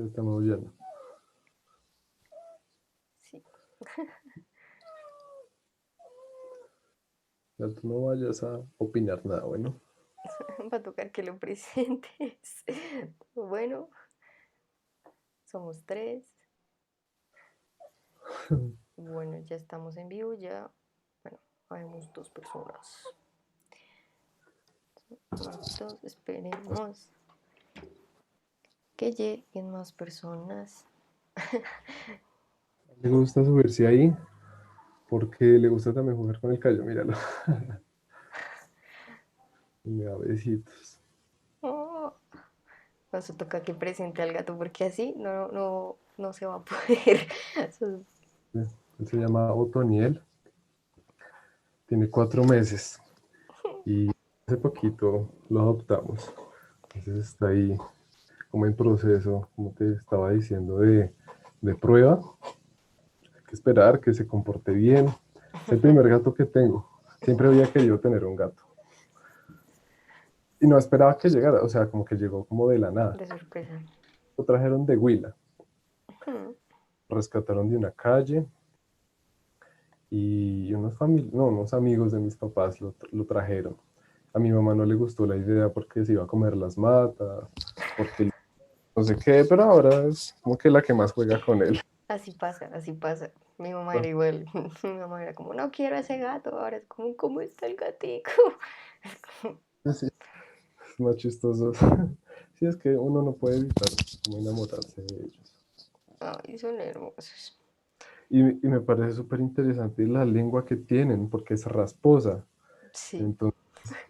Estamos viendo. Sí. Ya tú no vayas a opinar nada, bueno. Va a tocar que lo presentes. Bueno, somos tres. Bueno, ya estamos en vivo, ya. Bueno, habemos dos personas. Entonces, esperemos que lleguen más personas. Le gusta subirse ahí porque le gusta también jugar con el callo, míralo. Y me da besitos. Oh, nos toca que presente al gato porque así no se va a poder. Él se llama Otoniel, tiene 4 meses y hace poquito lo adoptamos. Entonces está ahí como en proceso, como te estaba diciendo, de prueba. Hay que esperar que se comporte bien. Es el primer gato que tengo. Siempre había querido tener un gato. Y no esperaba que llegara, o sea, como que llegó como de la nada. De sorpresa. Lo trajeron de Huila, Hmm. lo rescataron de una calle y unos amigos de mis papás lo trajeron. A mi mamá no le gustó la idea porque se iba a comer las matas, porque no sé qué, pero ahora es como que la que más juega con él. Así pasa, así pasa. Mi mamá era igual. Mi mamá era como, no quiero ese gato. Ahora es como, ¿cómo está el gatico? Sí, es más chistoso. Sí, es que uno no puede evitar como enamorarse de ellos. Ay, son hermosos. Y me parece súper interesante la lengua que tienen, porque es rasposa. Sí. Entonces,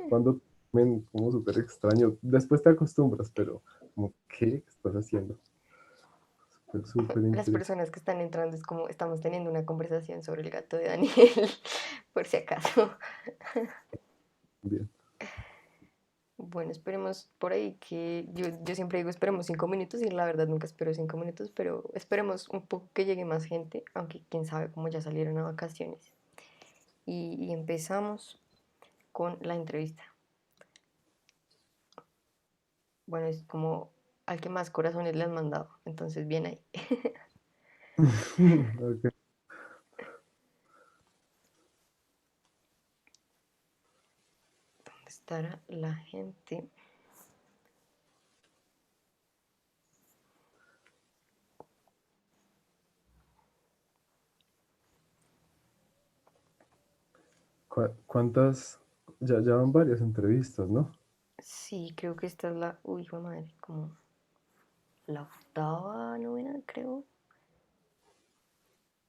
cuando comen, como súper extraño, después te acostumbras, pero como, ¿qué estás haciendo? Súper, súper Las interesante. personas que están entrando es como, estamos teniendo una conversación sobre el gato de Daniel, por si acaso. Bien. Bueno, esperemos por ahí que yo siempre digo esperemos 5 minutos y la verdad nunca espero 5 minutos, pero esperemos un poco que llegue más gente, aunque quién sabe cómo ya salieron a vacaciones. Y empezamos con la entrevista. Bueno, es como al que más corazones le han mandado, entonces bien ahí. Ok. ¿Dónde estará la gente? ¿Cuántas? Ya van varias entrevistas, ¿no? Sí, creo que esta es la, uy, hijo de madre, como la octava, novena, creo.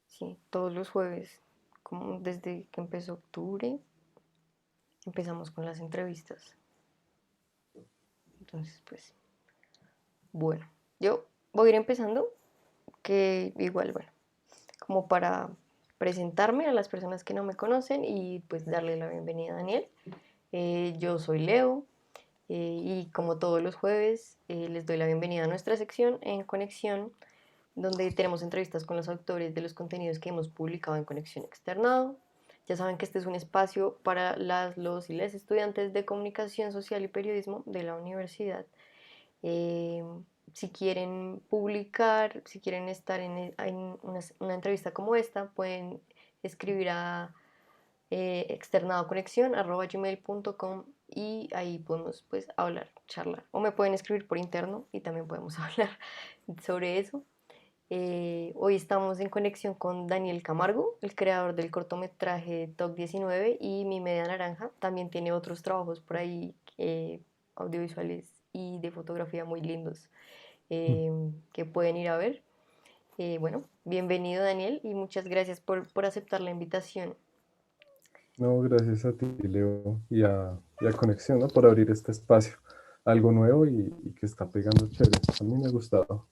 Sí, todos los jueves, como desde que empezó octubre, empezamos con las entrevistas. Entonces, pues, bueno, yo voy a ir empezando, que igual, bueno, como para presentarme a las personas que no me conocen y pues darle la bienvenida a Daniel. Yo soy Leo y como todos los jueves les doy la bienvenida a nuestra sección en Conexión, donde tenemos entrevistas con los autores de los contenidos que hemos publicado en Conexión Externado. Ya saben que este es un espacio para los y les estudiantes de comunicación social y periodismo de la universidad. Eh, si quieren publicar, si quieren estar en una entrevista como esta, pueden escribir a externadoconexión@gmail.com y ahí podemos pues hablar, charlar. O me pueden escribir por interno y también podemos hablar sobre eso. Hoy estamos en conexión con Daniel Camargo, el creador del cortometraje Top 19 y Mi Media Naranja. También tiene otros trabajos por ahí audiovisuales y de fotografía muy lindos que pueden ir a ver. Bueno, bienvenido Daniel y muchas gracias por aceptar la invitación. No, gracias a ti, Leo, y a Conexión, ¿no? Por abrir este espacio. Algo nuevo y que está pegando chévere. A mí me ha gustado.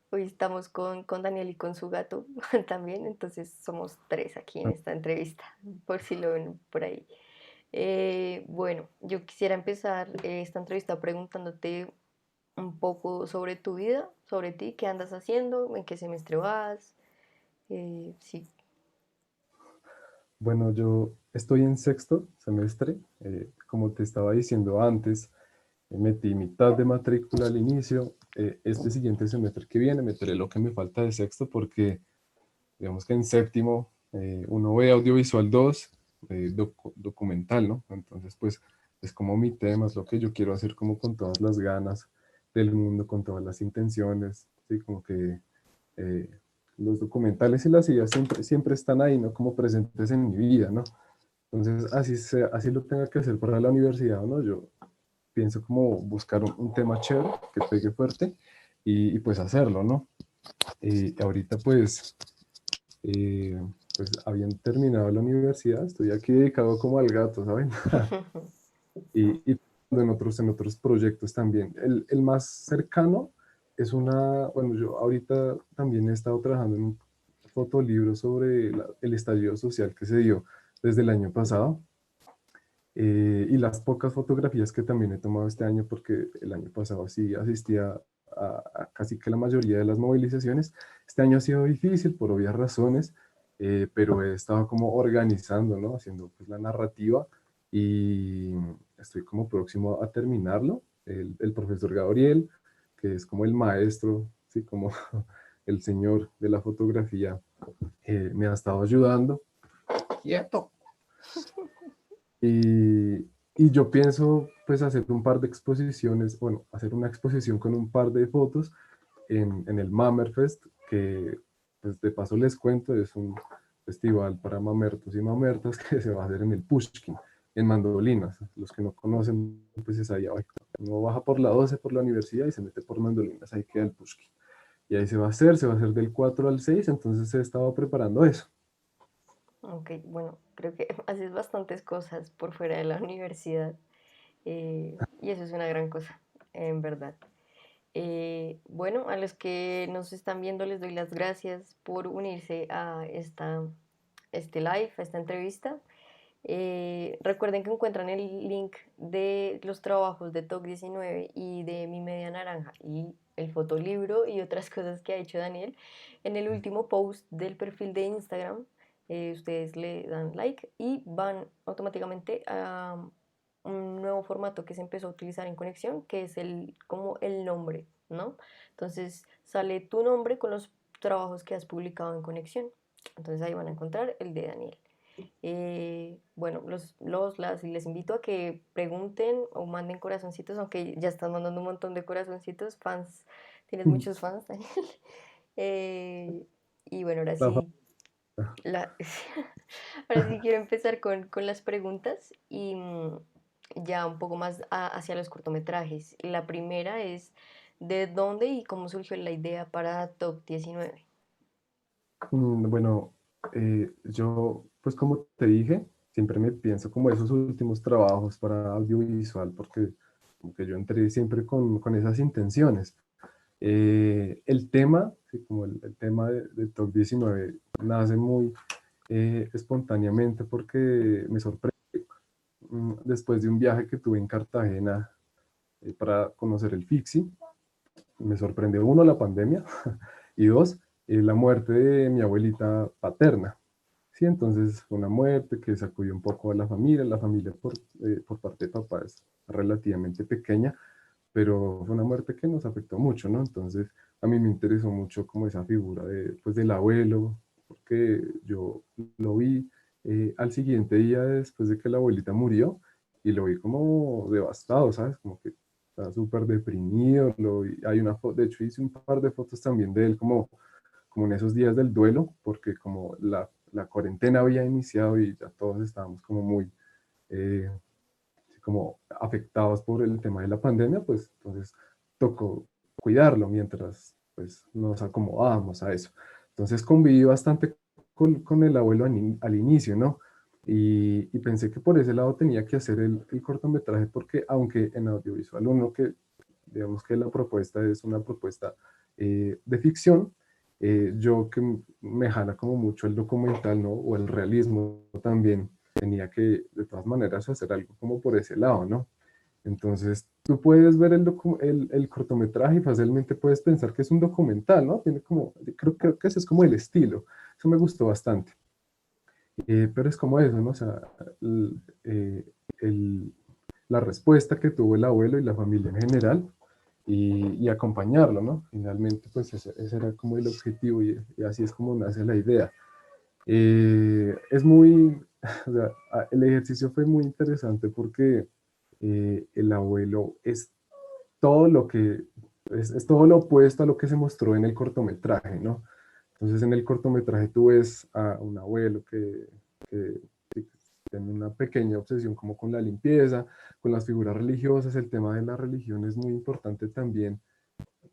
Hoy estamos con Daniel y con su gato también, entonces somos tres aquí en esta entrevista, por si lo ven por ahí. Bueno, yo quisiera empezar esta entrevista preguntándote un poco sobre tu vida, sobre ti, qué andas haciendo, en qué semestre vas. Sí. Bueno, yo estoy en sexto semestre. Como te estaba diciendo antes, metí mitad de matrícula al inicio. Este siguiente semestre que viene meteré lo que me falta de sexto porque digamos que en séptimo uno ve audiovisual 2 documental, ¿no? Entonces, pues es como mi tema, es lo que yo quiero hacer como con todas las ganas del mundo, con todas las intenciones, ¿sí? Como que eh, los documentales y las ideas siempre, siempre están ahí, ¿no? Como presentes en mi vida, ¿no? Entonces, así lo tenga que hacer para la universidad, ¿no? Yo pienso como buscar un tema chévere, que pegue fuerte y pues hacerlo, ¿no? Y ahorita eh, pues habiendo terminado la universidad, estoy aquí dedicado como al gato, ¿saben? y en otros proyectos también. El más cercano es bueno, yo ahorita también he estado trabajando en un fotolibro sobre el estallido social que se dio desde el año pasado. Y las pocas fotografías que también he tomado este año, porque el año pasado sí asistía a casi que la mayoría de las movilizaciones. Este año ha sido difícil por obvias razones, pero he estado como organizando, ¿no? Haciendo pues la narrativa y estoy como próximo a terminarlo. El profesor Gabriel, que es como el maestro, ¿sí? Como el señor de la fotografía, me ha estado ayudando. ¡Quieto! Y, y yo pienso pues hacer un par de exposiciones, bueno, hacer una exposición con un par de fotos en el Mamerfest, que pues de paso les cuento, es un festival para mamertos y mamertas que se va a hacer en el Pushkin, en Mandolinas. Los que no conocen, pues es ahí abajo. Uno baja por la 12 por la universidad y se mete por Mandolinas, ahí queda el Pushkin. Y ahí se va a hacer del 4 al 6, entonces he estado preparando eso. Ok, bueno, creo que haces bastantes cosas por fuera de la universidad y eso es una gran cosa, en verdad. Bueno, a los que nos están viendo les doy las gracias por unirse a este live, a esta entrevista. Recuerden que encuentran el link de los trabajos de TOC 19 y de Mi Media Naranja y el fotolibro y otras cosas que ha hecho Daniel en el último post del perfil de Instagram. Ustedes le dan like y van automáticamente a un nuevo formato que se empezó a utilizar en Conexión, que es como el nombre, ¿no? Entonces sale tu nombre con los trabajos que has publicado en Conexión. Entonces ahí van a encontrar el de Daniel. Bueno, les invito a que pregunten o manden corazoncitos, aunque ya están mandando un montón de corazoncitos, fans, tienes muchos fans, Daniel. Y bueno, ahora La fa- sí, la, ahora sí quiero empezar con las preguntas y ya un poco más hacia los cortometrajes. La primera es, ¿de dónde y cómo surgió la idea para Top 19? Bueno, yo, pues como te dije, siempre me pienso como esos últimos trabajos para audiovisual, porque como que yo entré siempre con esas intenciones. El tema, sí, como el tema de Top 19 nace muy espontáneamente porque me sorprende. Después de un viaje que tuve en Cartagena para conocer el FIXI, me sorprendió uno, la pandemia, y dos, la muerte de mi abuelita paterna. Sí, entonces fue una muerte que sacudió un poco a la familia por parte de papá es relativamente pequeña, pero fue una muerte que nos afectó mucho, ¿no? Entonces a mí me interesó mucho como esa figura pues, del abuelo, porque yo lo vi al siguiente día después de que la abuelita murió y lo vi como devastado, ¿sabes? Como que estaba súper deprimido, hay una foto, de hecho hice un par de fotos también de él como en esos días del duelo, porque como la cuarentena había iniciado y ya todos estábamos como muy eh, como afectados por el tema de la pandemia, pues entonces tocó cuidarlo mientras pues nos acomodábamos a eso. Entonces conviví bastante con el abuelo al inicio, ¿no? Y pensé que por ese lado tenía que hacer el cortometraje porque aunque en audiovisual uno que digamos que la propuesta es una propuesta de ficción, yo que me jala como mucho el documental, ¿no? O el realismo también, tenía que de todas maneras hacer algo como por ese lado, ¿no? Entonces, tú puedes ver el cortometraje y fácilmente puedes pensar que es un documental, ¿no? Tiene como, creo que ese es como el estilo. Eso me gustó bastante. Pero es como eso, ¿no? O sea, el, el- la respuesta que tuvo el abuelo y la familia en general y acompañarlo, ¿no? Finalmente, pues ese era como el objetivo y así es como nace la idea. Es muy, o sea, el ejercicio fue muy interesante porque el abuelo es todo lo que, es todo lo opuesto a lo que se mostró en el cortometraje, ¿no? Entonces en el cortometraje tú ves a un abuelo que tiene una pequeña obsesión como con la limpieza, con las figuras religiosas. El tema de la religión es muy importante también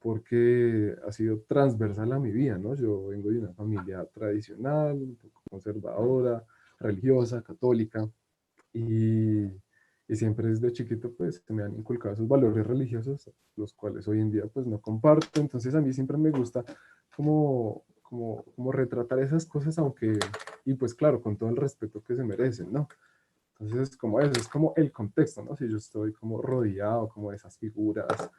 porque ha sido transversal a mi vida, ¿no? Yo vengo de una familia tradicional, un poco conservadora, religiosa, católica, y, y siempre desde chiquito pues me han inculcado esos valores religiosos, los cuales hoy en día pues no comparto. Entonces a mí siempre me gusta como retratar esas cosas, aunque, y pues claro, con todo el respeto que se merecen, ¿no? Entonces, como eso, es como el contexto, ¿no? Si yo estoy como rodeado como de esas figuras,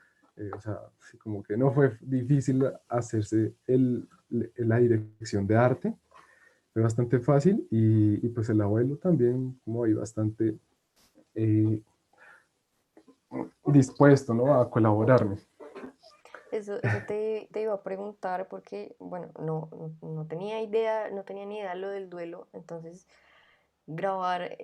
o sea, sí, como que no fue difícil hacerse la dirección de arte, fue bastante fácil y pues el abuelo también, como ahí bastante eh, dispuesto, ¿no? A colaborarme. Eso te iba a preguntar porque, bueno, no tenía idea, no tenía ni idea lo del duelo, entonces grabar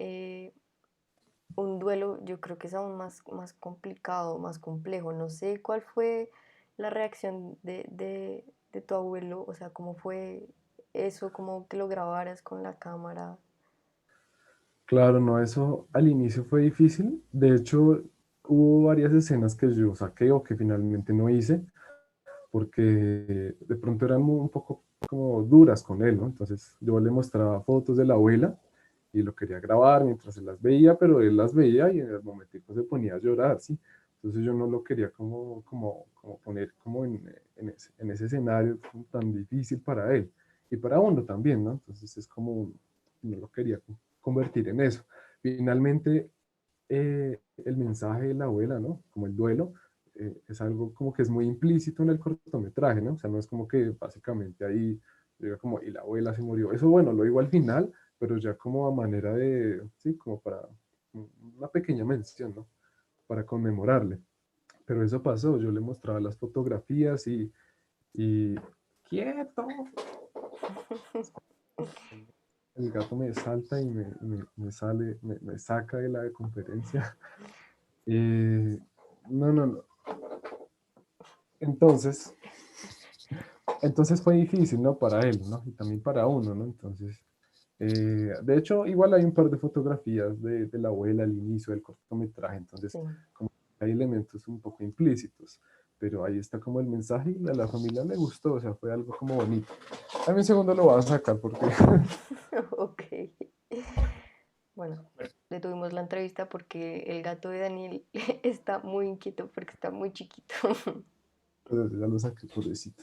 un duelo yo creo que es aún más complicado, más complejo. No sé cuál fue la reacción de tu abuelo, o sea, cómo fue eso, cómo que lo grabaras con la cámara. Claro, no, eso al inicio fue difícil. De hecho, hubo varias escenas que yo saqué o que finalmente no hice, porque de pronto eran un poco como duras con él, ¿no? Entonces yo le mostraba fotos de la abuela y lo quería grabar mientras él las veía, pero él las veía y en el momentico se ponía a llorar, ¿sí? Entonces yo no lo quería como poner como en ese escenario tan difícil para él y para uno también, ¿no? Entonces es como, no lo quería convertir en eso. Finalmente, el mensaje de la abuela, ¿no? Como el duelo, es algo como que es muy implícito en el cortometraje, ¿no? O sea, no es como que básicamente ahí diga como, y la abuela se murió. Eso, bueno, lo digo al final, pero ya como a manera de, sí, como para una pequeña mención, ¿no? Para conmemorarle. Pero eso pasó, yo le mostraba las fotografías y quieto. El gato me salta y me sale, me saca de la conferencia. Eh, no, no, no. Entonces, entonces fue difícil, ¿no? Para él, ¿no? Y también para uno, ¿no? Entonces, de hecho, igual hay un par de fotografías de la abuela al inicio del cortometraje, entonces, Sí. como hay elementos un poco implícitos, pero ahí está como el mensaje y a la familia le gustó, o sea, fue algo como bonito. A mí un segundo lo voy a sacar porque Ok. Bueno, detuvimos la entrevista porque el gato de Daniel está muy inquieto porque está muy chiquito. ya lo saqué, pobrecito.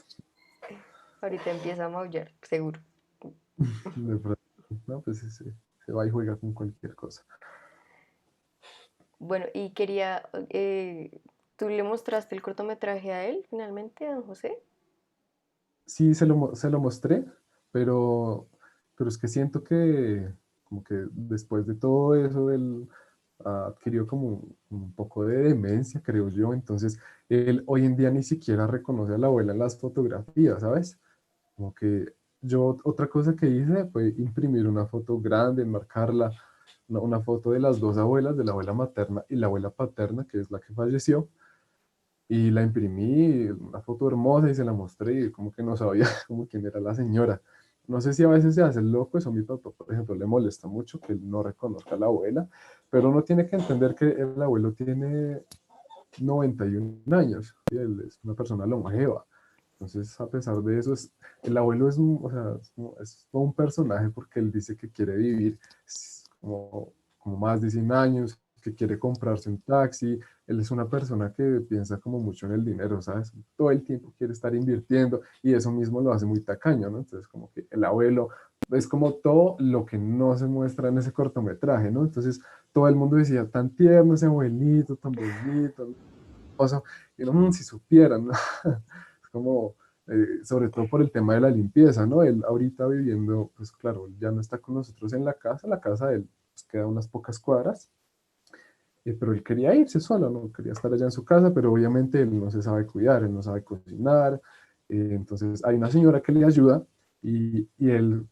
Ahorita empieza a maullar, seguro. De pronto, no, pues se va y juega con cualquier cosa. Bueno, y quería, ¿tú le mostraste el cortometraje a él finalmente, a don José? Sí, se lo mostré, pero, pero es que siento que como que después de todo eso él adquirió como un poco de demencia, creo yo. Entonces él hoy en día ni siquiera reconoce a la abuela en las fotografías, ¿sabes? Como que yo otra cosa que hice fue imprimir una foto grande, enmarcarla, una foto de las dos abuelas, de la abuela materna y la abuela paterna, que es la que falleció, y la imprimí, una foto hermosa, y se la mostré, y como que no sabía como quién era la señora. No sé si a veces se hace el loco, eso a mi papá, por ejemplo, le molesta mucho que él no reconozca a la abuela, pero uno tiene que entender que el abuelo tiene 91 años, y él es una persona longeva. Entonces, a pesar de eso, el abuelo es, o sea, es todo un personaje porque él dice que quiere vivir como más de 100 años, que quiere comprarse un taxi. Él es una persona que piensa como mucho en el dinero, ¿sabes? Todo el tiempo quiere estar invirtiendo y eso mismo lo hace muy tacaño, ¿no? Entonces, como que el abuelo es como todo lo que no se muestra en ese cortometraje, ¿no? Entonces, todo el mundo decía, tan tierno ese abuelito, tan bonito, cosa, y no, si supieran, ¿no? Es como, sobre todo por el tema de la limpieza, ¿no? Él ahorita viviendo, pues claro, ya no está con nosotros en la casa de él pues, queda unas pocas cuadras, pero él quería irse solo, no quería estar allá en su casa, pero obviamente él no se sabe cuidar, él no sabe cocinar, entonces hay una señora que le ayuda y él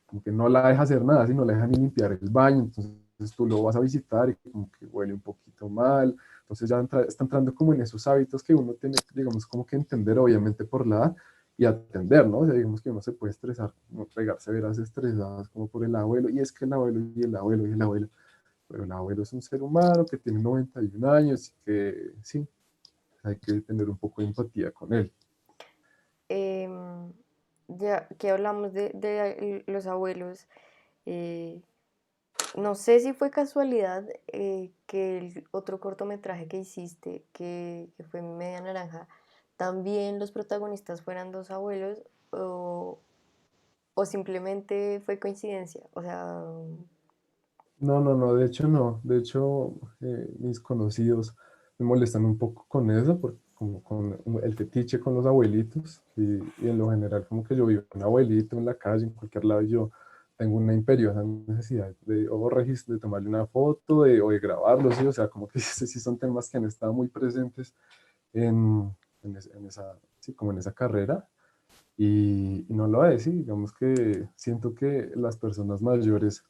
como que no la deja hacer nada, sino la deja ni limpiar el baño, entonces tú lo vas a visitar y como que huele un poquito mal, entonces ya está entrando como en esos hábitos que uno tiene, digamos, como que entender obviamente por la edad y atender, ¿no? O sea, digamos que uno se puede estresar, como pegarse veras estresadas como por el abuelo, y es que el abuelo y el abuelo y el abuelo, pero el abuelo es un ser humano que tiene 91 años y que sí, hay que tener un poco de empatía con él. Em, ya que hablamos de los abuelos, eh, no sé si fue casualidad que el otro cortometraje que hiciste, que fue Media Naranja, también los protagonistas fueran dos abuelos o, o simplemente fue coincidencia. O sea, No, no, no, de hecho no. De hecho, mis conocidos me molestan un poco con eso, porque como con el fetiche con los abuelitos y en lo general como que yo vivo un abuelito en la calle, en cualquier lado, y yo tengo una imperiosa necesidad de, de tomarle una foto o de grabarlo, ¿sí? O sea, como que sí son temas que han estado muy presentes en, en esa, sí, como en esa carrera. Y no lo es, sí, digamos que siento que las personas mayores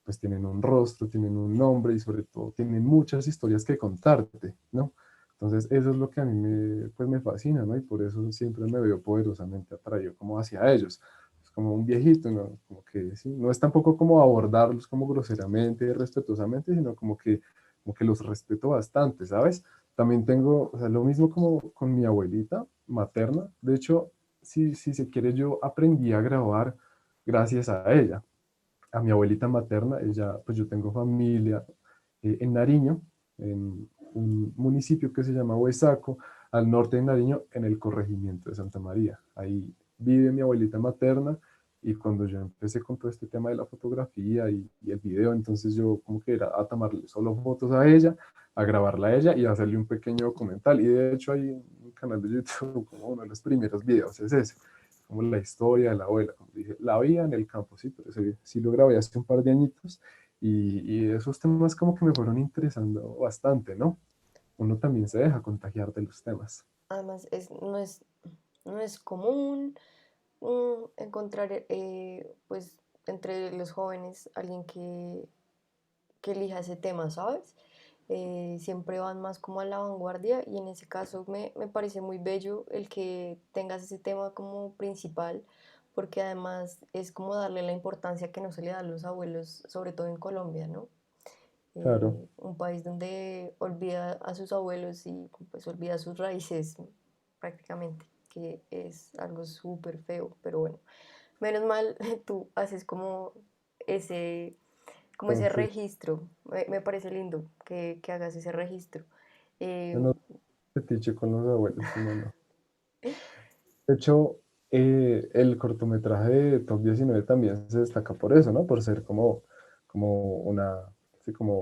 pues tienen un rostro, tienen un nombre y sobre todo tienen muchas historias que contarte, ¿no? Entonces eso es lo que a mí pues me fascina, ¿no? Y por eso siempre me veo poderosamente atraído como hacia ellos. Es como un viejito, ¿no? Como que sí, no es tampoco como abordarlos como groseramente, respetuosamente, sino como que los respeto bastante, ¿sabes? También tengo, o sea, lo mismo como con mi abuelita materna. De hecho, si se quiere, yo aprendí a grabar gracias a ella, a mi abuelita materna. Ella, pues yo tengo familia en Nariño, en un municipio que se llama Huesaco, al norte de Nariño, en el corregimiento de Santa María. Ahí vive mi abuelita materna y cuando yo empecé con todo este tema de la fotografía y el video, entonces yo como que era a tomarle solo fotos a ella, a grabarla a ella y a hacerle un pequeño documental. Y de hecho hay un canal de YouTube, como uno de los primeros videos es ese, como la historia de la abuela, como dije, la vida en el campo, sí, pero sí lo grabé hace un par de añitos y esos temas como que me fueron interesando bastante, ¿no? Uno también se deja contagiar de los temas. además no es común encontrar pues entre los jóvenes alguien que elija ese tema, ¿sabes? Siempre van más como a la vanguardia y en ese caso me parece muy bello el que tengas ese tema como principal, porque además es como darle la importancia que no se le da a los abuelos, sobre todo en Colombia, ¿no? Claro. Un país donde olvida a sus abuelos y pues olvida sus raíces prácticamente, que es algo súper feo, pero bueno, menos mal tú haces como ese Entonces, registro. Me parece lindo que hagas ese registro. yo Eh, no fetiche con los abuelos, no, no. De hecho, el cortometraje de Top 19 también se destaca por eso, ¿no? Por ser como una, sí, como,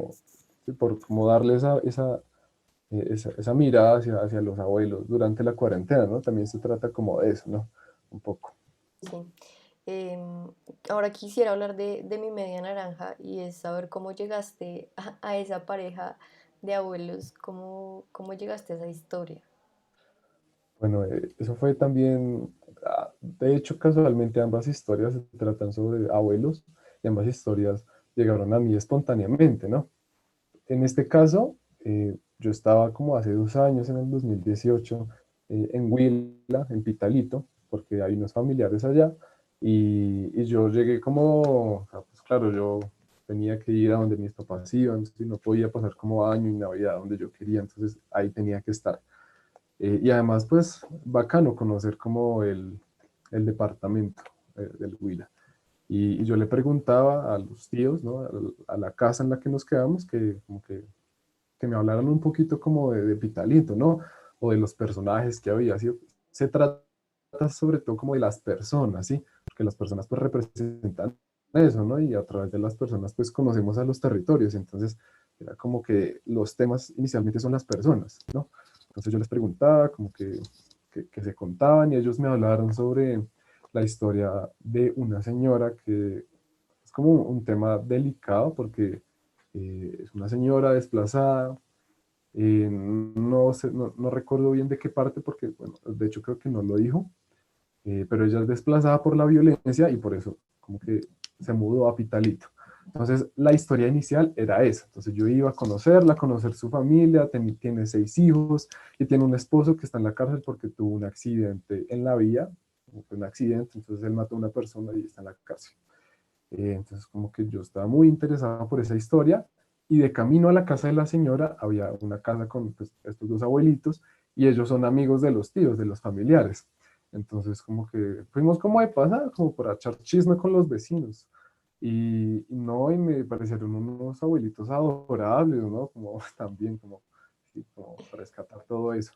sí, por como darle esa mirada hacia los abuelos durante la cuarentena, ¿no? También se trata como de eso, ¿no? Un poco. sí. Em, Ahora quisiera hablar de mi media naranja y es saber cómo llegaste a esa pareja de abuelos, cómo llegaste a esa historia. Bueno, eso fue también, de hecho, casualmente ambas historias se tratan sobre abuelos y ambas historias llegaron a mí espontáneamente, ¿no? En este caso, yo estaba como hace 2 años, en el 2018, en Huila, en Pitalito, porque hay unos familiares allá, y yo llegué como, o sea, pues claro, yo tenía que ir a donde mis papás iban, y no podía pasar como año y Navidad donde yo quería, entonces ahí tenía que estar. Y además, pues, bacano conocer como el departamento del Huila. Y yo le preguntaba a los tíos, ¿no? A la casa en la que nos quedamos, que como que me hablaran un poquito como de Pitalito, ¿no? O de los personajes que había. ¿Sí? Se trata sobre todo como de las personas, ¿sí? Porque las personas pues representan eso, ¿no? Y a través de las personas pues conocemos a los territorios. Entonces era como que los temas inicialmente son las personas, ¿no? Entonces yo les preguntaba como que se contaban y ellos me hablaron sobre la historia de una señora que es como un tema delicado porque Es una señora desplazada, no, no recuerdo bien de qué parte, porque, bueno, de hecho creo que no lo dijo, pero ella es desplazada por la violencia y por eso como que se mudó a Pitalito. Entonces, la historia inicial era esa. Entonces, yo iba a conocerla, a conocer su familia, tiene 6 hijos y tiene un esposo que está en la cárcel porque tuvo un accidente en la vía, un accidente, entonces él mató a una persona y está en la cárcel. Entonces, como que yo estaba muy interesado por esa historia y de camino a la casa de la señora había una casa con pues, estos dos abuelitos y ellos son amigos de los tíos, de los familiares. Entonces, como que fuimos como de pasada, como para echar chisme con los vecinos. Y no, y me parecieron unos abuelitos adorables, ¿no? Como también, como, sí, como rescatar todo eso.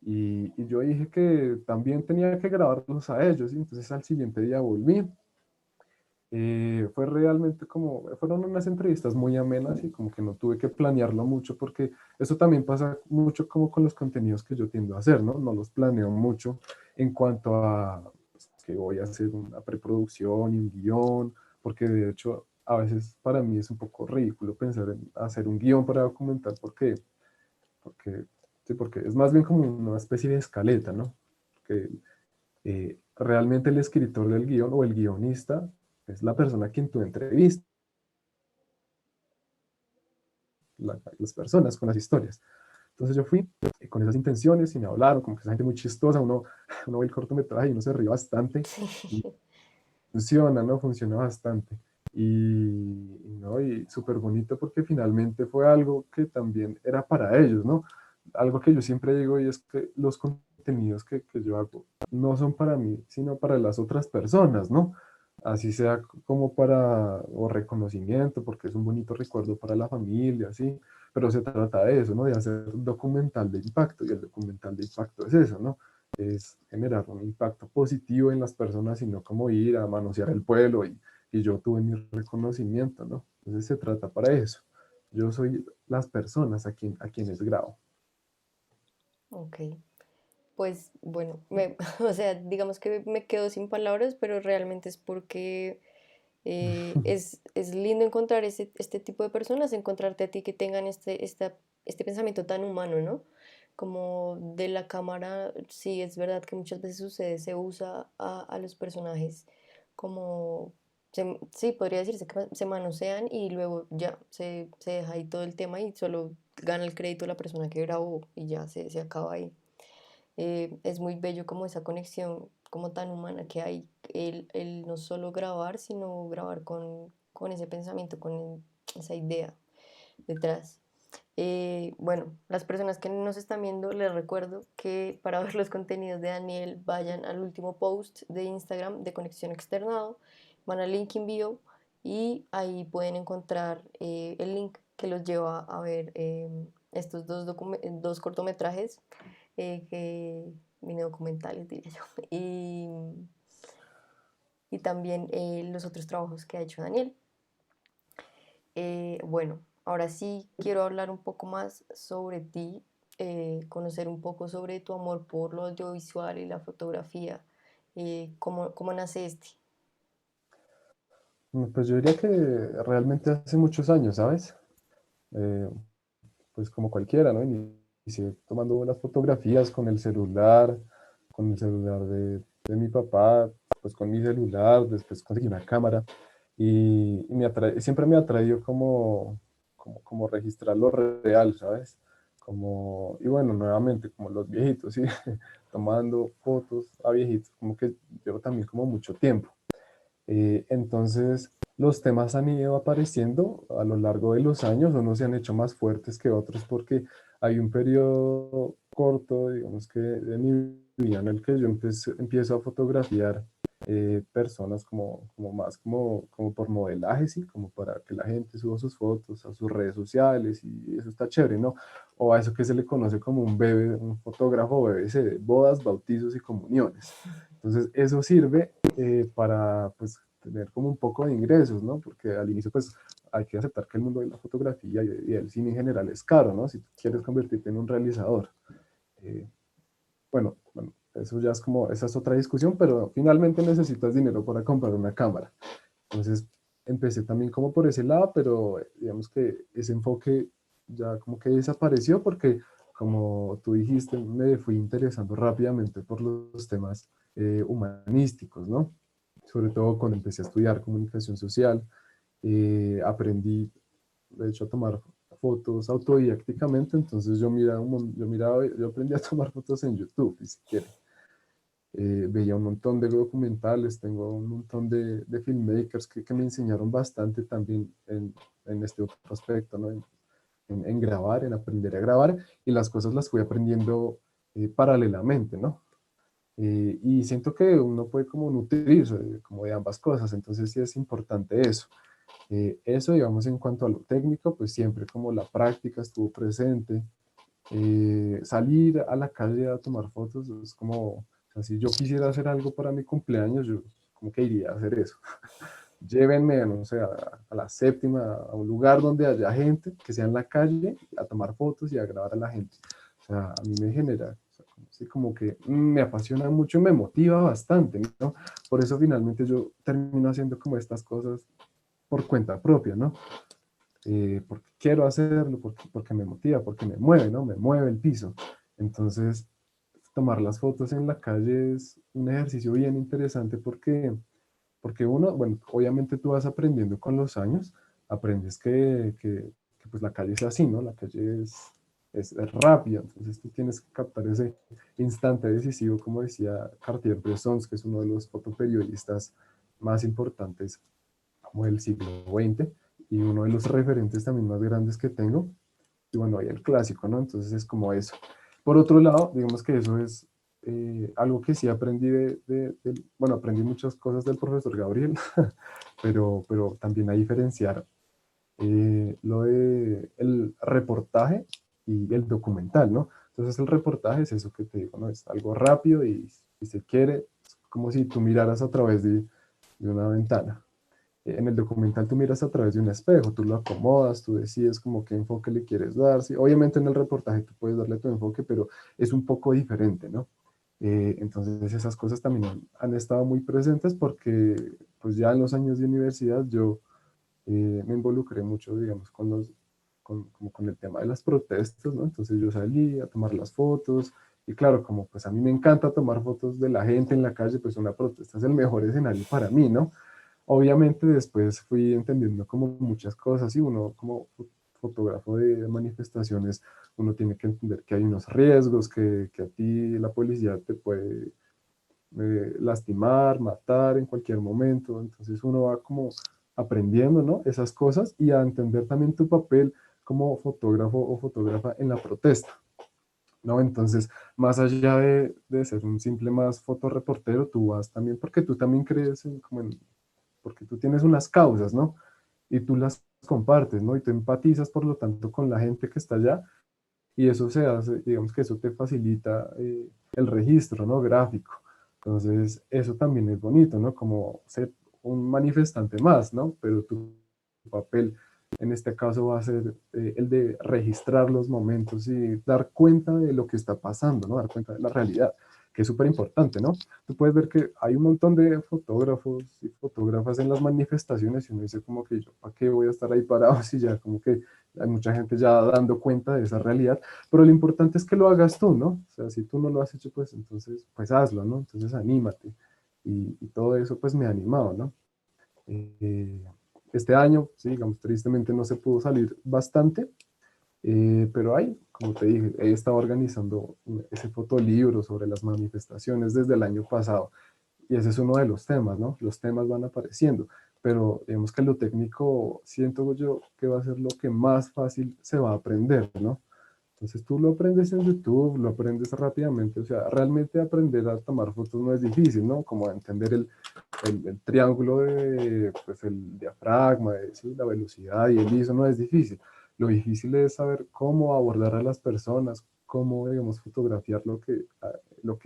Y yo dije que también tenía que grabarlos a ellos, y entonces al siguiente día volví. Fue realmente como, fueron unas entrevistas muy amenas y como que no tuve que planearlo mucho porque eso también pasa mucho como con los contenidos que yo tiendo a hacer, ¿no? No los planeo mucho en cuanto a pues, que voy a hacer una preproducción y un guión, porque de hecho a veces para mí es un poco ridículo pensar en hacer un guión para documentar porque, sí, porque es más bien como una especie de escaleta, ¿no? Que realmente el escritor del guión o el guionista es la persona a quien tú entrevistas, las personas con las historias. Entonces yo fui con esas intenciones y me hablaron, como que esa gente muy chistosa, uno ve el cortometraje y uno se ríe bastante y Sí. funciona, ¿no? Funciona bastante. ¿No? Y súper bonito porque finalmente fue algo que también era para ellos, ¿no? Algo que yo siempre digo y es que los contenidos que yo hago no son para mí, sino para las otras personas, ¿no? Así sea como para, o reconocimiento, porque es un bonito recuerdo para la familia, ¿sí? Pero se trata de eso, ¿no? De hacer un documental de impacto, y el documental de impacto es eso, ¿no? Es generar un impacto positivo en las personas y no como ir a manosear el pueblo y yo tuve mi reconocimiento, ¿no? Entonces se trata para eso. Yo soy las personas a quienes grabo. Ok. Pues bueno, o sea, digamos que me quedo sin palabras, pero realmente es porque es lindo encontrar este tipo de personas, encontrarte a ti que tengan este pensamiento tan humano, ¿no? Como de la cámara, sí, es verdad que muchas veces sucede, se usa a los personajes como, sí, podría decirse que se manosean y luego ya se deja ahí todo el tema y solo gana el crédito la persona que grabó y ya se acaba ahí. Es muy bello como esa conexión como tan humana que hay, el no solo grabar, sino grabar con ese pensamiento, con esa idea detrás. Bueno, las personas que nos están viendo, les recuerdo que para ver los contenidos de Daniel, vayan al último post de Instagram de Conexión Externado, van al link in bio y ahí pueden encontrar el link que los lleva a ver estos dos cortometrajes, mini documentales, diría yo, y también los otros trabajos que ha hecho Daniel. Bueno, ahora sí quiero hablar un poco más sobre ti, conocer un poco sobre tu amor por lo audiovisual y la fotografía. ¿Cómo nace este? Pues yo diría que realmente hace muchos años, ¿sabes? Eh, pues como cualquiera, ¿no? Inicié tomando las fotografías con el celular de mi papá, pues con mi celular, después conseguí una cámara y siempre me atraído como registrar lo real, ¿sabes? Como, y bueno, nuevamente, como los viejitos, ¿sí? Tomando fotos a viejitos, como que llevo también como mucho tiempo. Entonces, los temas han ido apareciendo a lo largo de los años, unos se han hecho más fuertes que otros porque hay un periodo corto, digamos que de mi vida en el que yo empiezo a fotografiar personas como más como por modelaje, ¿sí? Como para que la gente suba sus fotos a sus redes sociales y eso está chévere, ¿no? O a eso que se le conoce como un bebé, un fotógrafo BBC, de bodas, bautizos y comuniones. Entonces, eso sirve para pues tener como un poco de ingresos, ¿no? Porque al inicio pues hay que aceptar que el mundo de la fotografía y el cine en general es caro, ¿no? Si tú quieres convertirte en un realizador. Eh, bueno, eso ya es como, esa es otra discusión, pero finalmente necesitas dinero para comprar una cámara. Entonces, empecé también como por ese lado, pero digamos que ese enfoque ya como que desapareció porque, como tú dijiste, me fui interesando rápidamente por los temas humanísticos, ¿no? Sobre todo cuando empecé a estudiar comunicación social, aprendí, de hecho, a tomar fotos autodidácticamente, entonces yo aprendí a tomar fotos en YouTube, ni siquiera. Veía un montón de documentales, tengo un montón de filmmakers que me enseñaron bastante también en este otro aspecto, ¿no? En grabar, en aprender a grabar, y las cosas las fui aprendiendo paralelamente, ¿no? Y siento que uno puede como nutrirse como de ambas cosas, entonces sí es importante eso. Eso, digamos, en cuanto a lo técnico, pues siempre como la práctica estuvo presente. Salir a la calle a tomar fotos es como, o sea, si yo quisiera hacer algo para mi cumpleaños, yo como que iría a hacer eso. Llévenme, no sé, a la séptima, a un lugar donde haya gente, que sea en la calle, a tomar fotos y a grabar a la gente. O sea, a mí me genera, o sea, como, sí, como que me apasiona mucho y me motiva bastante, ¿no? Por eso finalmente yo termino haciendo como estas cosas por cuenta propia, ¿no? Porque quiero hacerlo, porque me motiva, porque me mueve, ¿no? Me mueve el piso. Entonces, tomar las fotos en la calle es un ejercicio bien interesante porque uno, bueno, obviamente tú vas aprendiendo con los años, aprendes que, pues la calle es así, ¿no? La calle es rápida, entonces tú tienes que captar ese instante decisivo, como decía Cartier-Bresson, que es uno de los fotoperiodistas más importantes como del siglo XX y uno de los referentes también más grandes que tengo. Y bueno, hay el clásico, ¿no? Entonces es como eso. Por otro lado, digamos que eso es algo que sí aprendí bueno, aprendí muchas cosas del profesor Gabriel, pero también a diferenciar lo de el reportaje y el documental, ¿no? Entonces el reportaje es eso que te digo, ¿no? Es algo rápido y se quiere, es como si tú miraras a través de una ventana. En el documental tú miras a través de un espejo, tú lo acomodas, tú decides como qué enfoque le quieres dar. Sí, obviamente en el reportaje tú puedes darle tu enfoque, pero es un poco diferente, ¿no? Entonces esas cosas también han estado muy presentes porque pues ya en los años de universidad yo me involucré mucho, digamos, como con el tema de las protestas, ¿no? Entonces yo salí a tomar las fotos y claro, como pues a mí me encanta tomar fotos de la gente en la calle, pues una protesta es el mejor escenario para mí, ¿no? Obviamente después fui entendiendo como muchas cosas y uno como fotógrafo de manifestaciones, uno tiene que entender que hay unos riesgos, que a ti la policía te puede lastimar, matar en cualquier momento, entonces uno va como aprendiendo, ¿no? Esas cosas y a entender también tu papel como fotógrafo o fotógrafa en la protesta, ¿no? Entonces, más allá de ser un simple más fotoreportero, tú vas también, porque tú también crees como en porque tú tienes unas causas, ¿no? Y tú las compartes, ¿no? Y tú empatizas, por lo tanto, con la gente que está allá y eso se hace, digamos que eso te facilita el registro, ¿no? Gráfico. Entonces, eso también es bonito, ¿no? Como ser un manifestante más, ¿no? Pero tu papel en este caso va a ser el de registrar los momentos y dar cuenta de lo que está pasando, ¿no? Dar cuenta de la realidad, que es súper importante, ¿no? Tú puedes ver que hay un montón de fotógrafos y fotógrafas en las manifestaciones y uno dice como que yo, ¿para qué voy a estar ahí parado si ya como que hay mucha gente ya dando cuenta de esa realidad? Pero lo importante es que lo hagas tú, ¿no? O sea, si tú no lo has hecho, pues entonces, pues hazlo, ¿no? Entonces anímate. Y todo eso pues me ha animado, ¿no? Eh, este año, sí, digamos, tristemente no se pudo salir bastante, pero ahí, como te dije, he estado organizando ese fotolibro sobre las manifestaciones desde el año pasado y ese es uno de los temas, ¿no? Los temas van apareciendo, pero digamos que lo técnico siento yo que va a ser lo que más fácil se va a aprender, ¿no? Entonces tú lo aprendes en YouTube, lo aprendes rápidamente, o sea, realmente aprender a tomar fotos no es difícil, ¿no? Como entender el triángulo de, pues el diafragma, de, ¿sí? La velocidad y el ISO no es difícil. Lo difícil es saber cómo abordar a las personas, cómo, digamos, fotografiar lo que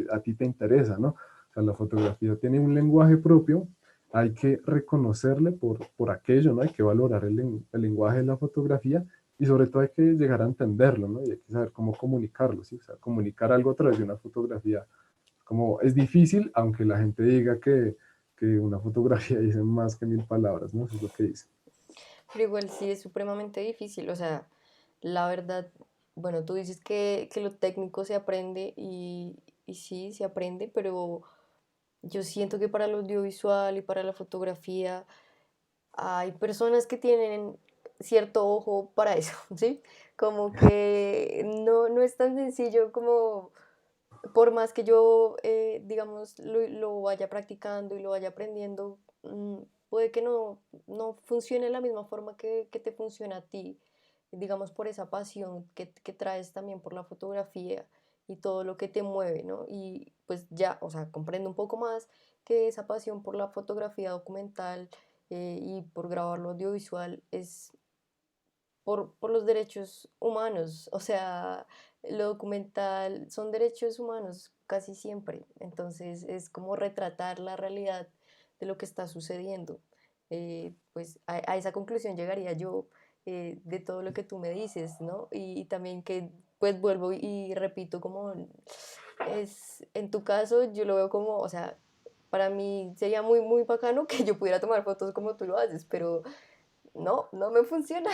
a ti te interesa, ¿no? O sea, la fotografía tiene un lenguaje propio, hay que reconocerle por aquello, ¿no? Hay que valorar el lenguaje de la fotografía y sobre todo hay que llegar a entenderlo, ¿no? Y hay que saber cómo comunicarlo, ¿sí? O sea, comunicar algo a través de una fotografía, como es difícil, aunque la gente diga que una fotografía dice más que 1000 palabras, ¿no? Eso es lo que dice. Pero igual sí es supremamente difícil, o sea, la verdad, bueno, tú dices que lo técnico se aprende y sí, se aprende, pero yo siento que para lo audiovisual y para la fotografía hay personas que tienen cierto ojo para eso, ¿sí? Como que no es tan sencillo como, por más que yo, digamos, lo vaya practicando y lo vaya aprendiendo, puede que no funcione de la misma forma que te funciona a ti, digamos, por esa pasión que traes también por la fotografía y todo lo que te mueve, ¿no? Y pues ya, o sea, comprendo un poco más que esa pasión por la fotografía documental y por grabar lo audiovisual es por los derechos humanos, o sea, lo documental son derechos humanos casi siempre, entonces es como retratar la realidad de lo que está sucediendo. Pues a esa conclusión llegaría yo de todo lo que tú me dices, ¿no? Y también que pues vuelvo y repito como es, en tu caso yo lo veo como, o sea, para mí sería muy bacano que yo pudiera tomar fotos como tú lo haces, pero no me funciona.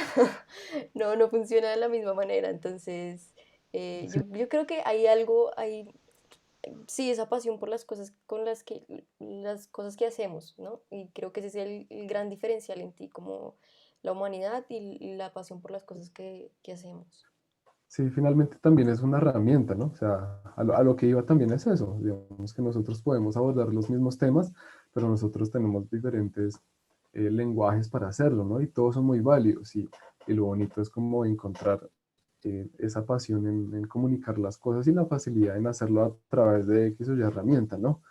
No funciona de la misma manera. Entonces, Sí, yo creo que hay algo, hay, sí, esa pasión por las cosas con las cosas que hacemos, ¿no? Y creo que ese es el gran diferencial en ti, como la humanidad y la pasión por las cosas que hacemos. sí, finalmente también es una herramienta, ¿no? O sea, a lo que iba también es eso, digamos que nosotros podemos abordar los mismos temas, pero nosotros tenemos diferentes lenguajes para hacerlo, ¿no? Y todos son muy válidos y lo bonito es como encontrar esa pasión en comunicar las cosas y la facilidad en hacerlo a través de X o Y herramienta, ¿no?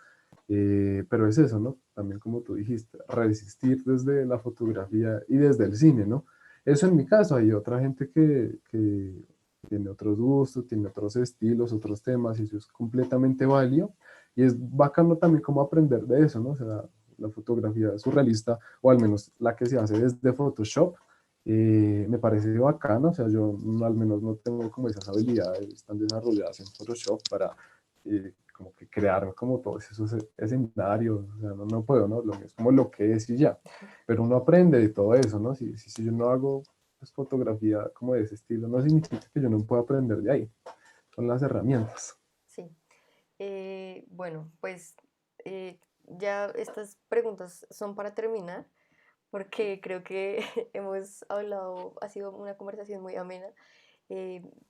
Pero es eso, ¿no? También como tú dijiste, resistir desde la fotografía y desde el cine, ¿no? Eso en mi caso, hay otra gente que tiene otros gustos, tiene otros estilos, otros temas, y eso es completamente válido. Y es bacano también como aprender de eso, ¿no? O sea, la fotografía surrealista, o al menos la que se hace desde Photoshop, me parece bacano, o sea, yo al menos no tengo como esas habilidades tan desarrolladas en Photoshop para como que crear como todos esos escenarios, o sea, no puedo, ¿no? Lo mío es como lo que es y ya, pero uno aprende de todo eso, ¿no? Si yo no hago pues, fotografía como de ese estilo, no significa que yo no pueda aprender de ahí, son las herramientas. Sí. Bueno, pues ya estas preguntas son para terminar, porque creo que hemos hablado, ha sido una conversación muy amena.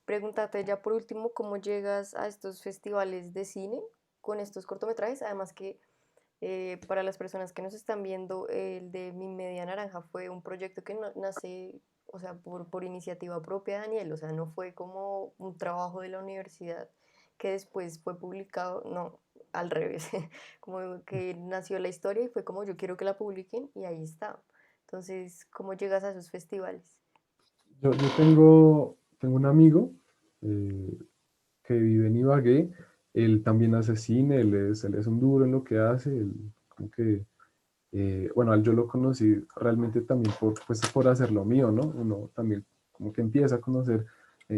Pregúntate ya por último cómo llegas a estos festivales de cine con estos cortometrajes. Además que para las personas que nos están viendo, el de Mi Media Naranja fue un proyecto que nace, o sea, por iniciativa propia de Daniel, o sea, no fue como un trabajo de la universidad que después fue publicado, no, al revés, como que nació la historia y fue como yo quiero que la publiquen y ahí está. Entonces, ¿cómo llegas a esos festivales? Yo tengo un amigo eh, que vive en Ibagué, él también hace cine, él es un duro en lo que hace, él como que bueno, yo lo conocí realmente también pues, por hacer lo mío, ¿no? Uno también como que empieza a conocer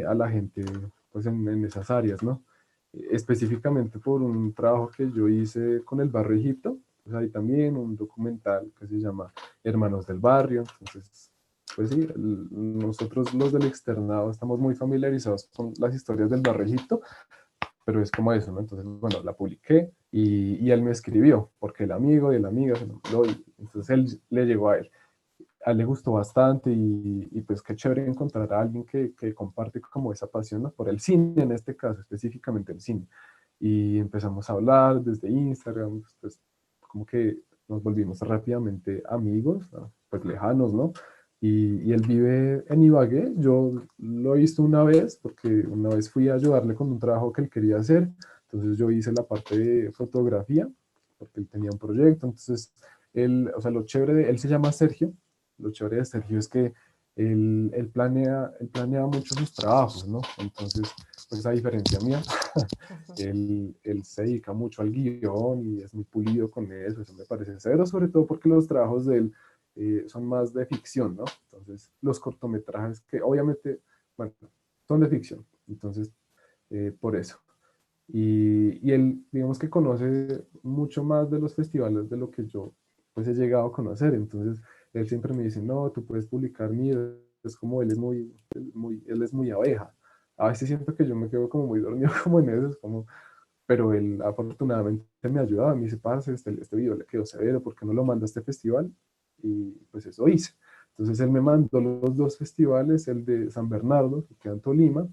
a la gente pues, en esas áreas, ¿no? Específicamente por un trabajo que yo hice con el Barrio Egipto, pues ahí también un documental que se llama Hermanos del Barrio, entonces, pues sí, nosotros los del externado estamos muy familiarizados con las historias del Barrio Egipto, pero es como eso, ¿no? Entonces, bueno, la publiqué y él me escribió, porque el amigo y la amiga se lo mandó, y entonces él le llegó a él. A él le gustó bastante y pues qué chévere encontrar a alguien que comparte como esa pasión, ¿no? Por el cine en este caso, específicamente el cine. Y empezamos a hablar desde Instagram, pues como que nos volvimos rápidamente amigos, ¿no? Pues lejanos, ¿no? Y él vive en Ibagué, yo lo he visto una vez, porque una vez fui a ayudarle con un trabajo que él quería hacer, entonces yo hice la parte de fotografía, porque él tenía un proyecto, entonces él, o sea, lo chévere de él se llama Sergio, lo chévere de Sergio es que él planea mucho sus trabajos, ¿no? Entonces, pues a diferencia mía, él se dedica mucho al guión y es muy pulido con eso me parece cero, sobre todo porque los trabajos de él son más de ficción, ¿no? Entonces, los cortometrajes que obviamente, bueno, son de ficción, entonces, por eso. Y él, digamos que conoce mucho más de los festivales de lo que yo pues he llegado a conocer. Entonces, él siempre me dice, no, tú puedes publicar, mira, es como él es muy abeja. A veces siento que yo me quedo como muy dormido como en eso, es como, pero él afortunadamente me ayudaba, me dice, parce, este video le quedó severo, ¿por qué no lo manda a este festival? Y pues eso hice. Entonces él me mandó los dos festivales, el de San Bernardo, que queda en Tolima,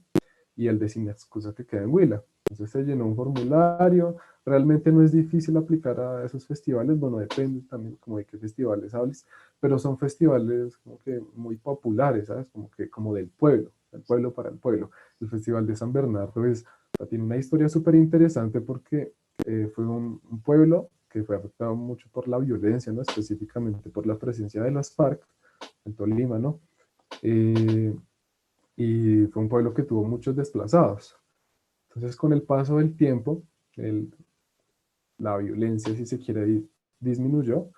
y el de Sin Excusa, que queda en Huila. Entonces se llenó un formulario, realmente no es difícil aplicar a esos festivales, bueno, depende también como de qué festivales hables, pero son festivales como que muy populares, ¿sabes? Como que como del pueblo, el pueblo para el pueblo. El Festival de San Bernardo tiene una historia súper interesante porque fue un pueblo que fue afectado mucho por la violencia, ¿no? Específicamente por la presencia de las FARC en Tolima, ¿no? Eh, y fue un pueblo que tuvo muchos desplazados. Entonces, con el paso del tiempo, el, la violencia, si se quiere, disminuyó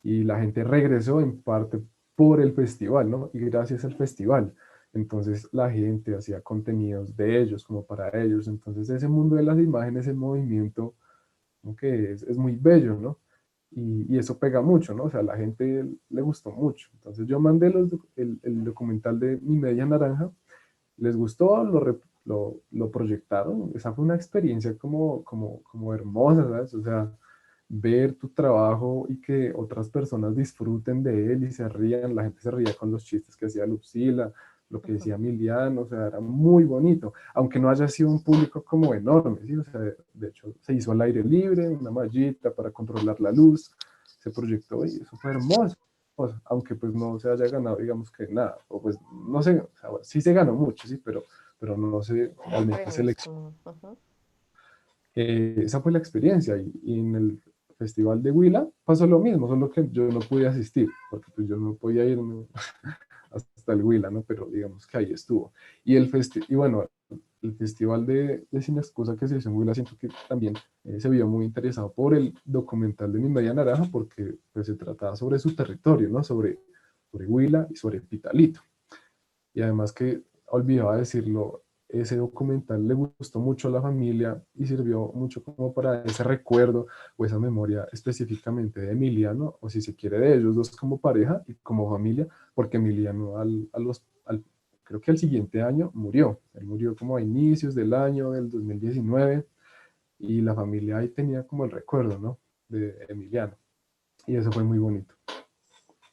y la gente regresó en parte por el festival, ¿no? Y gracias al festival. Entonces la gente hacía contenidos de ellos, como para ellos. Entonces ese mundo de las imágenes, el movimiento, como que es muy bello, ¿no? Y eso pega mucho, ¿no? O sea, a la gente le gustó mucho. Entonces yo mandé el documental de Mi Media Naranja, les gustó, lo proyectaron. Esa fue una experiencia como hermosa, ¿sabes? O sea, ver tu trabajo y que otras personas disfruten de él y se rían, la gente se ría con los chistes que hacía Lucila, lo que decía Emiliano, o sea, era muy bonito, aunque no haya sido un público como enorme, ¿sí? O sea, de hecho, se hizo al aire libre, una mallita para controlar la luz, se proyectó y eso fue hermoso, aunque pues no se haya ganado, digamos que nada, o pues no sé, o sea, sí se ganó mucho, sí, pero no sé, realmente Premios seleccionó. como... ujú. Esa fue la experiencia y en el Festival de Huila pasó lo mismo, solo que yo no pude asistir, porque pues yo no podía irme hasta el Huila, ¿no? Pero digamos que ahí estuvo. Y bueno, el Festival de Sin Excusa que se hizo en Huila, siento que también se vio muy interesado por el documental de Mi Media Naranja, porque pues, se trataba sobre su territorio, ¿no? Sobre Huila y sobre Pitalito. Y además que, olvidaba decirlo, ese documental le gustó mucho a la familia y sirvió mucho como para ese recuerdo o esa memoria específicamente de Emiliano, o si se quiere de ellos dos como pareja y como familia, porque Emiliano creo que al siguiente año murió. Él murió como a inicios del año del 2019 y la familia ahí tenía como el recuerdo, ¿no? De Emiliano. Y eso fue muy bonito.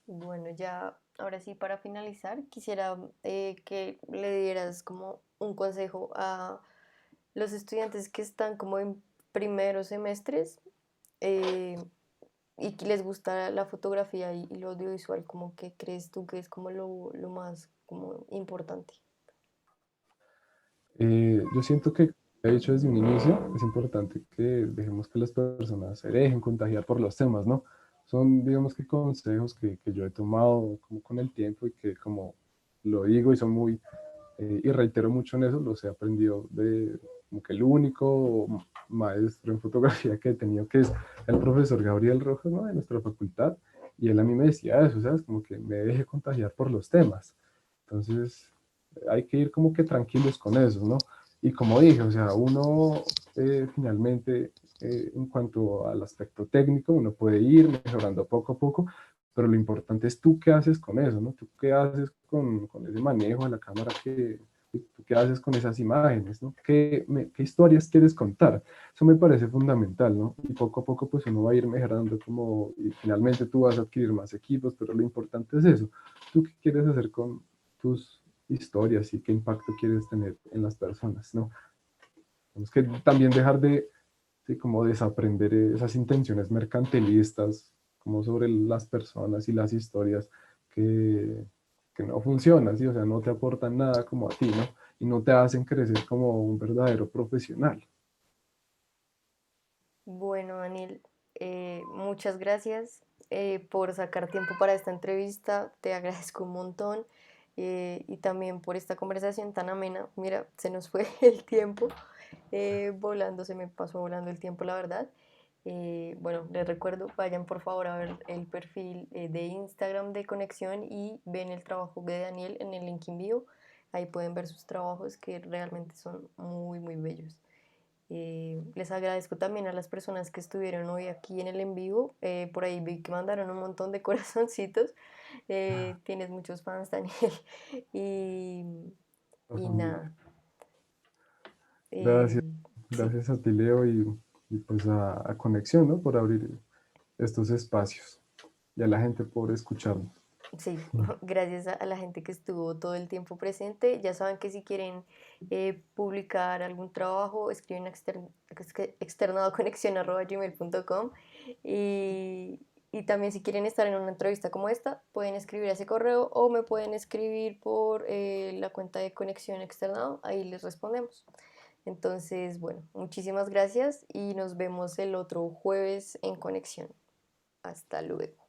Bueno, ya ahora sí para finalizar, quisiera que le dieras como un consejo a los estudiantes que están como en primeros semestres eh, y que les gusta la fotografía y lo audiovisual, como que crees tú que es como lo más como importante. Yo siento que, he dicho desde un inicio, es importante que dejemos que las personas se dejen contagiar por los temas, ¿no? Son, digamos que consejos que yo he tomado como con el tiempo y que como lo digo y son muy, y reitero mucho en eso, los he aprendido de como que el único maestro en fotografía que he tenido, que es el profesor Gabriel Rojas, ¿no? De nuestra facultad, y él a mí me decía eso, ¿sabes? Como que me deje contagiar por los temas. Entonces, hay que ir como que tranquilos con eso, ¿no? Y como dije, o sea, uno finalmente, en cuanto al aspecto técnico, uno puede ir mejorando poco a poco, pero lo importante es tú qué haces con eso, ¿no? Tú qué haces con ese manejo de la cámara, tú qué haces con esas imágenes, ¿no? ¿Qué historias quieres contar? Eso me parece fundamental, ¿no? Y poco a poco, pues uno va a ir mejorando como, y finalmente tú vas a adquirir más equipos, pero lo importante es eso. ¿Tú qué quieres hacer con tus historias y qué impacto quieres tener en las personas, ¿no? Tenemos que también dejar de, sí, como desaprender esas intenciones mercantilistas, como sobre las personas y las historias que, que no funcionan, ¿sí? O sea, no te aportan nada como a ti, ¿no? Y no te hacen crecer como un verdadero profesional. Bueno, Daniel, muchas gracias por sacar tiempo para esta entrevista. Te agradezco un montón y también por esta conversación tan amena. Mira, se nos fue el tiempo volando, se me pasó volando el tiempo, la verdad. Bueno, les recuerdo, vayan por favor a ver el perfil de Instagram de Conexión y ven el trabajo de Daniel en el link en vivo. Ahí pueden ver sus trabajos que realmente son muy, muy bellos. Les agradezco también a las personas que estuvieron hoy aquí en el en vivo. Por ahí vi que mandaron un montón de corazoncitos. Tienes muchos fans, Daniel. Y, y Amigo. nada. Gracias, Sí, gracias a ti, Leo, y pues a Conexión, ¿no? Por abrir estos espacios y a la gente por escucharnos. sí, gracias a la gente que estuvo todo el tiempo presente. Ya saben que si quieren publicar algún trabajo, escriben a externado@gmail.com y también si quieren estar en una entrevista como esta, pueden escribir a ese correo o me pueden escribir por la cuenta de Conexión Externado, ahí les respondemos. Entonces, bueno, muchísimas gracias y nos vemos el otro jueves en Conexión. Hasta luego.